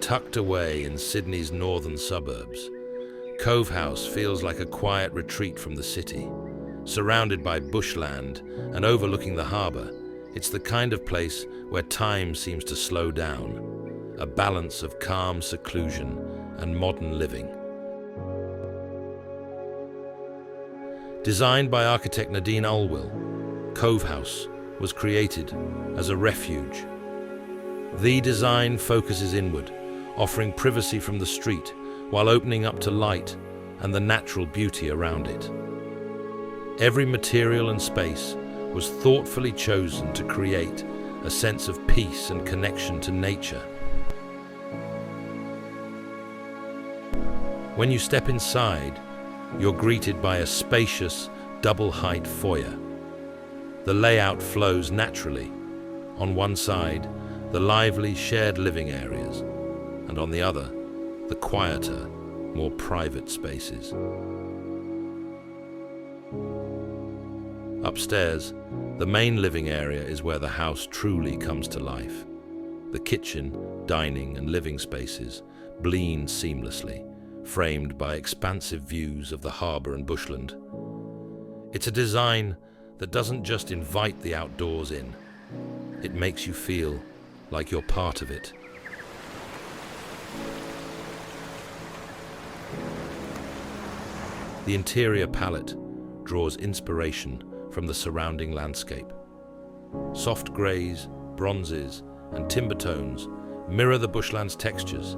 Tucked away in Sydney's northern suburbs, Cove House feels like a quiet retreat from the city. Surrounded by bushland and overlooking the harbour, it's the kind of place where time seems to slow down, a balance of calm seclusion and modern living. Designed by architect Nadine Alwill, Cove House was created as a refuge. The design focuses inward, offering privacy from the street while opening up to light and the natural beauty around it. Every material and space was thoughtfully chosen to create a sense of peace and connection to nature. When you step inside, you're greeted by a spacious, double-height foyer. The layout flows naturally. On one side, the lively shared living areas, and on the other, the quieter, more private spaces. Upstairs, the main living area is where the house truly comes to life. The kitchen, dining, and living spaces blend seamlessly, framed by expansive views of the harbour and bushland. It's a design that doesn't just invite the outdoors in, it makes you feel like you're part of it. The interior palette draws inspiration from the surrounding landscape. Soft greys, bronzes, and timber tones mirror the bushland's textures.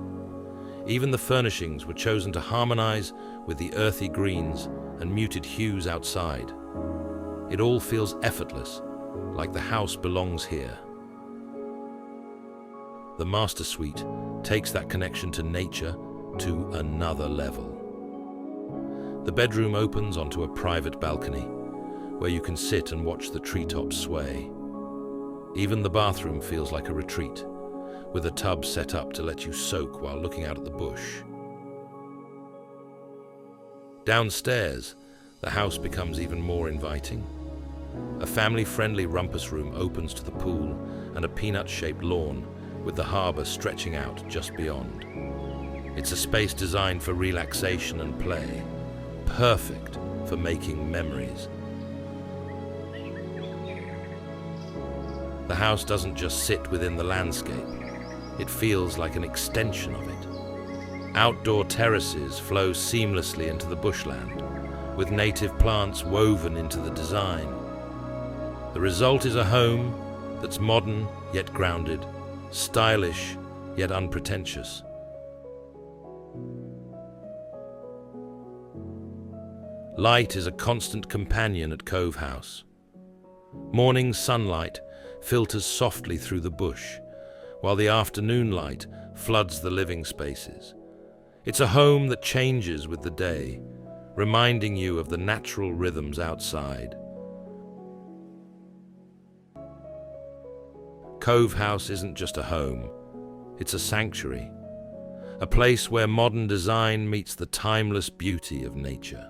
Even the furnishings were chosen to harmonize with the earthy greens and muted hues outside. It all feels effortless, like the house belongs here. The master suite takes that connection to nature to another level. The bedroom opens onto a private balcony, where you can sit and watch the treetops sway. Even the bathroom feels like a retreat, with a tub set up to let you soak while looking out at the bush. Downstairs, the house becomes even more inviting. A family-friendly rumpus room opens to the pool and a peanut-shaped lawn, with the harbour stretching out just beyond. It's a space designed for relaxation and play, perfect for making memories. The house doesn't just sit within the landscape, it feels like an extension of it. Outdoor terraces flow seamlessly into the bushland, with native plants woven into the design. The result is a home that's modern yet grounded, stylish yet unpretentious. Light is a constant companion at Cove House. Morning sunlight filters softly through the bush, while the afternoon light floods the living spaces. It's a home that changes with the day, reminding you of the natural rhythms outside. Cove House isn't just a home, it's a sanctuary, a place where modern design meets the timeless beauty of nature.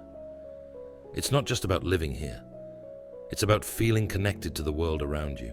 It's not just about living here, it's about feeling connected to the world around you.